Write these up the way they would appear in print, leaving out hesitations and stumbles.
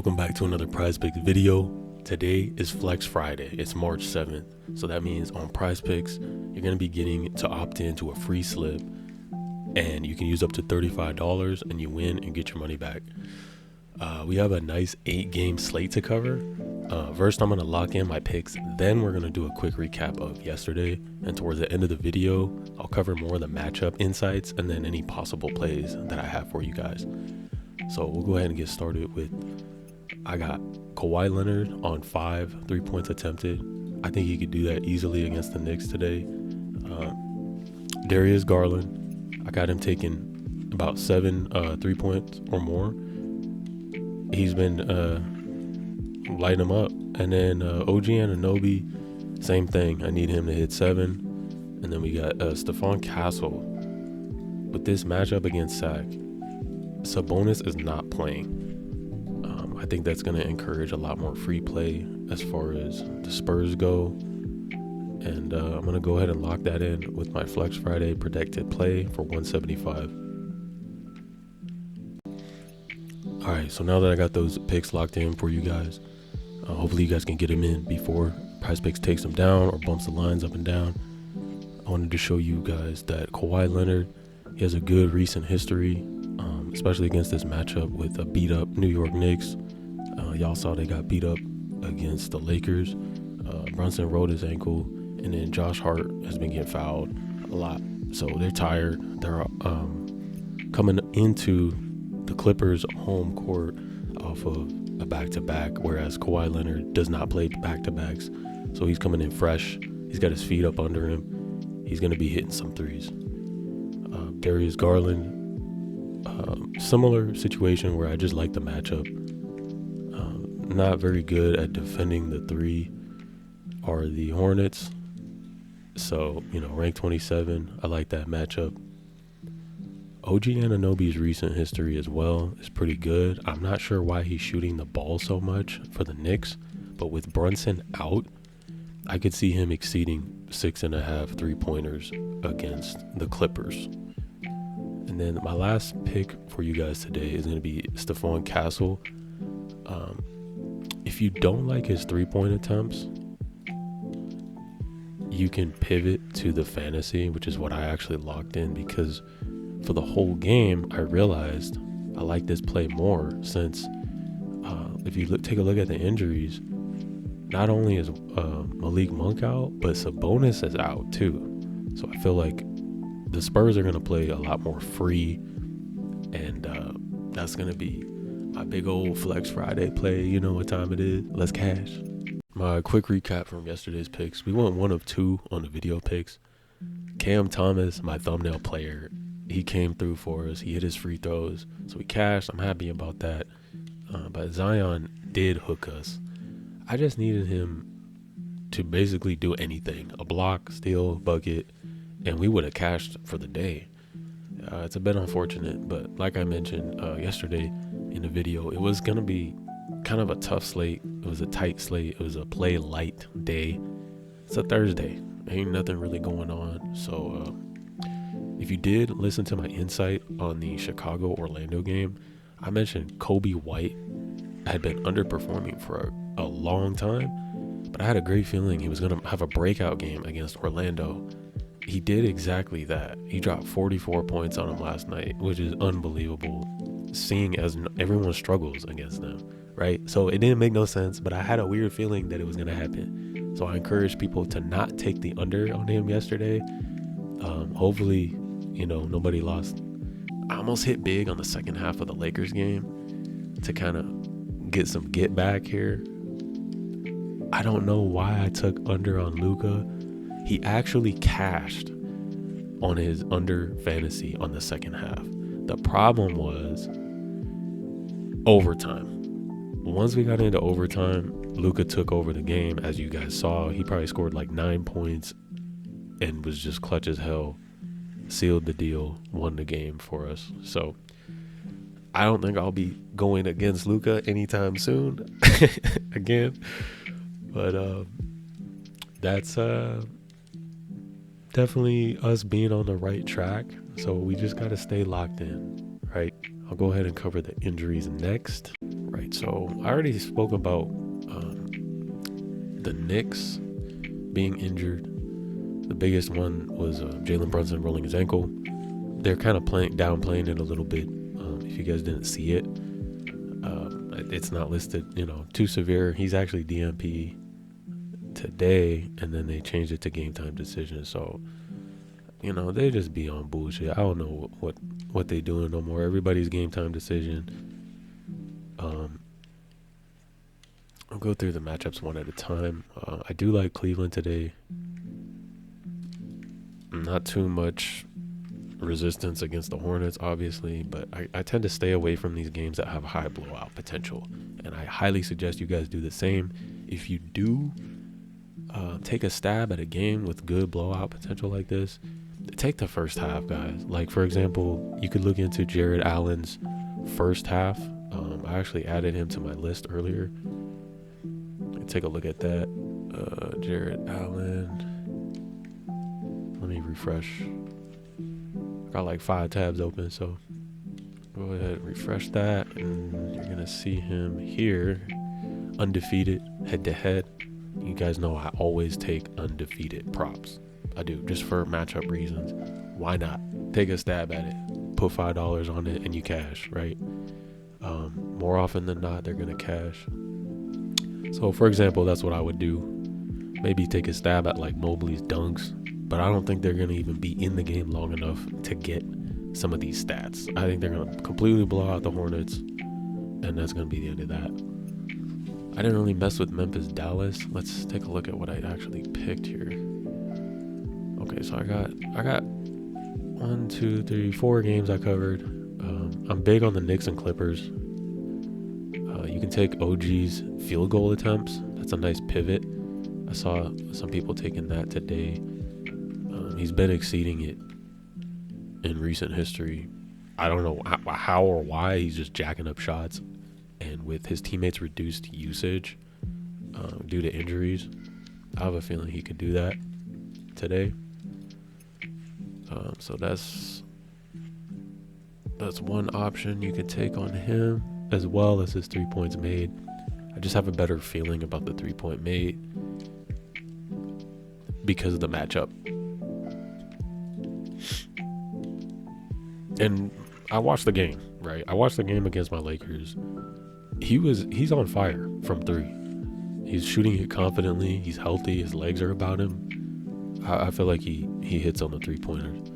Welcome back to another PrizePicks video. Today is Flex Friday. It's March 7th. So that means on PrizePicks, you're going to be getting to opt into a free slip and you can use up to $35 and you win and get your money back. We have a nice 8-game slate to cover. First, I'm going to lock in my picks. Then we're going to do a quick recap of yesterday. And towards the end of the video, I'll cover more of the matchup insights and then any possible plays that I have for you guys. So we'll go ahead and get started with, I got Kawhi Leonard on 5 3-points attempted. I think he could do that easily against the Knicks today. Darius Garland, I got him taking about 7 3-points or more. He's been lighting him up. And then OG Anunoby, same thing. I need him to hit 7. And then we got Stephon Castle. With this matchup against Sac, Sabonis is not playing. I think that's going to encourage a lot more free play as far as the Spurs go. And I'm going to go ahead and lock that in with my Flex Friday predicted play for 175. All right, so now that I got those picks locked in for you guys, hopefully you guys can get them in before PrizePicks takes them down or bumps the lines up and down. I wanted to show you guys that Kawhi Leonard, he has a good recent history, especially against this matchup with a beat-up New York Knicks. Y'all saw they got beat up against the Lakers. Brunson rolled his ankle, and then Josh Hart has been getting fouled a lot. So they're tired. They're coming into the Clippers home court off of a back-to-back, whereas Kawhi Leonard does not play back-to-backs. So he's coming in fresh. He's got his feet up under him. He's going to be hitting some threes. Darius Garland, similar situation where I just like the matchup. Not very good at defending the 3 are the Hornets. So, rank 27. I like that matchup. OG Anunoby's recent history as well is pretty good. I'm not sure why he's shooting the ball so much for the Knicks, but with Brunson out, I could see him exceeding 6.5 3-pointers against the Clippers. And then my last pick for you guys today is going to be Stephon Castle. If you don't like his 3-point attempts, you can pivot to the fantasy, which is what I actually locked in, because for the whole game, I realized I like this play more since if you take a look at the injuries, not only is Malik Monk out, but Sabonis is out too. So I feel like the Spurs are going to play a lot more free, and that's going to be my big old Flex Friday play. You know what time it is. Let's cash. My quick recap from yesterday's picks. We went 1 of 2 on the video picks. Cam Thomas, my thumbnail player, he came through for us. He hit his free throws, so we cashed. I'm happy about that. But Zion did hook us. I just needed him to basically do anything. A block, steal, bucket, and we would have cashed for the day. It's a bit unfortunate, but like I mentioned yesterday in the video, it was going to be kind of a tough slate. It was a tight slate. It was a play light day. It's a Thursday. Ain't nothing really going on. So if you did listen to my insight on the Chicago-Orlando game, I mentioned Kobe White had been underperforming for a long time, but I had a great feeling he was going to have a breakout game against Orlando. He did exactly that. He dropped 44 points on him last night, which is unbelievable, seeing as everyone struggles against them, right? So it didn't make no sense, but I had a weird feeling that it was going to happen. So I encourage people to not take the under on him yesterday. Hopefully, nobody lost. I almost hit big on the second half of the Lakers game to kind of get some get back here. I don't know why I took under on Luka. He actually cashed on his under fantasy on the second half. The problem was overtime. Once we got into overtime, Luka took over the game. As you guys saw, he probably scored like 9 points and was just clutch as hell. Sealed the deal, won the game for us. So I don't think I'll be going against Luka anytime soon again. But that's definitely us being on the right track. So we just got to stay locked in, right? I'll go ahead and cover the injuries next. Right right, so I already spoke about the Knicks being injured. The biggest one was Jalen Brunson rolling his ankle. They're kind of downplaying it a little bit. If you guys didn't see it, it's not listed, too severe. He's actually DNP today, and then they changed it to game time decision. So, they just be on bullshit. I don't know what they doing no more. Everybody's game time decision. I'll go through the matchups one at a time. I do like Cleveland today. Not too much resistance against the Hornets, obviously, but I tend to stay away from these games that have high blowout potential, and I highly suggest you guys do the same. If you do take a stab at a game with good blowout potential like this, take the first half, guys. Like, for example, you could look into Jared Allen's first half. I actually added him to my list earlier. Take a look at that. Jared Allen. Let me refresh. Got like 5 tabs open, so go ahead and refresh that, and you're gonna see him here, undefeated head to head. You guys know I always take undefeated props. I do, just for matchup reasons. Why not? Take a stab at it. Put $5 on it and you cash, right? More often than not, they're gonna cash. So, for example, that's what I would do. Maybe take a stab at like Mobley's dunks, but I don't think they're gonna even be in the game long enough to get some of these stats. I think they're gonna completely blow out the Hornets, and that's gonna be the end of that. I didn't really mess with Memphis Dallas. Let's take a look at what I actually picked here. Okay, so I got 1, 2, 3, 4 games I covered. I'm big on the Knicks and Clippers. You can take OG's field goal attempts. That's a nice pivot. I saw some people taking that today. He's been exceeding it in recent history. I don't know how or why. He's just jacking up shots, and with his teammates' reduced usage due to injuries, I have a feeling he could do that today. So that's one option you could take on him, as well as his 3 points made. I just have a better feeling about the 3-point made because of the matchup. And I watched the game, right? I watched the game against my Lakers. He's on fire from 3. He's shooting it confidently. He's healthy. His legs are about him. I feel like he hits on the 3-pointers.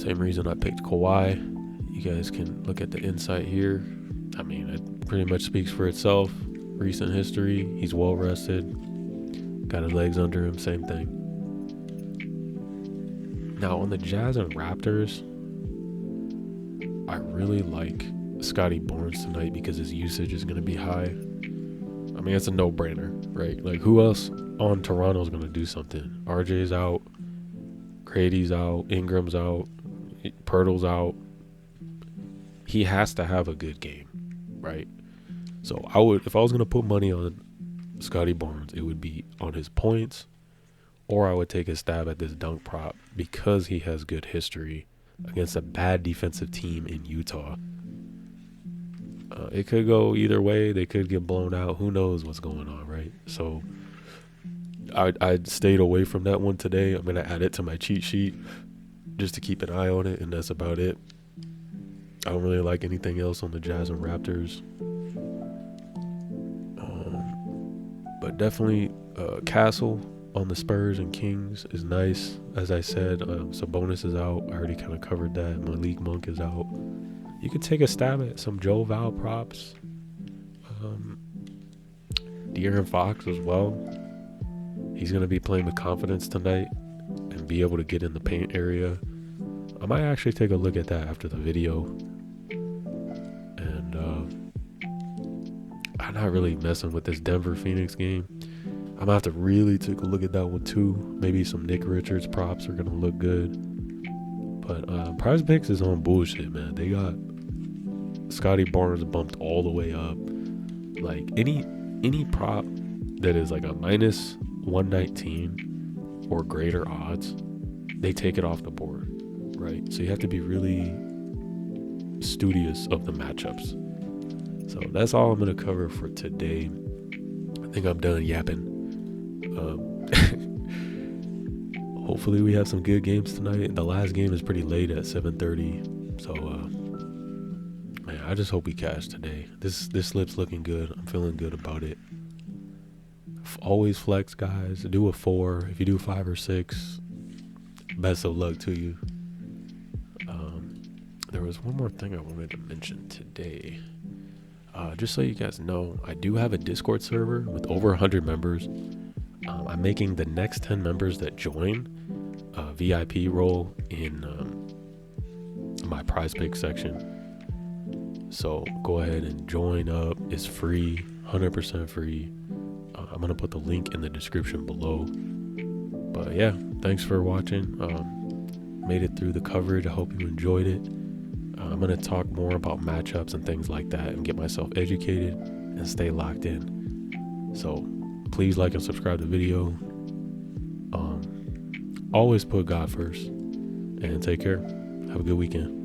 Same reason I picked Kawhi. You guys can look at the insight here. I mean, it pretty much speaks for itself. Recent history. He's well rested. Got his legs under him. Same thing. Now, on the Jazz and Raptors, I really like Scotty Barnes tonight because his usage is going to be high. I mean, it's a no-brainer, right? Like, who else on Toronto is going to do something? RJ's out. Grady's out. Ingram's out. Pirtle's out. He has to have a good game, right? So, if I was going to put money on Scotty Barnes, it would be on his points, or I would take a stab at this dunk prop because he has good history against a bad defensive team in Utah. It could go either way. They could get blown out. Who knows what's going on, right? So I stayed away from that one today. I'm going to add it to my cheat sheet just to keep an eye on it, and that's about it. I don't really like anything else on the Jazz and Raptors. But definitely Castle on the Spurs and Kings is nice. As I said, Sabonis is out. I already kind of covered that. Malik Monk is out. You could take a stab at some Joe Val props. De'Aaron Fox as well. He's going to be playing with confidence tonight and be able to get in the paint area. I might actually take a look at that after the video. And I'm not really messing with this Denver-Phoenix game. I'm going to have to really take a look at that one too. Maybe some Nick Richards props are going to look good. But PrizePicks is on bullshit, man. They got Scotty Barnes bumped all the way up. Like any prop that is like a minus 119 or greater odds, they take it off the board, right? So you have to be really studious of the matchups. So that's all I'm going to cover for today. I think I'm done yapping. Hopefully we have some good games tonight. The last game is pretty late at 7:30. So, man, I just hope we cash today. This slip's looking good. I'm feeling good about it. Always flex, guys. Do a 4. If you do 5 or 6, best of luck to you. There was one more thing I wanted to mention today. Just so you guys know, I do have a Discord server with over 100 members. I'm making the next 10 members that join a VIP role in my PrizePicks section. So go ahead and join up. It's free, 100% free. I'm going to put the link in the description below. But yeah, thanks for watching. Made it through the coverage. I hope you enjoyed it. I'm going to talk more about matchups and things like that and get myself educated and stay locked in. So please like and subscribe to the video. Always put God first, and take care. Have a good weekend.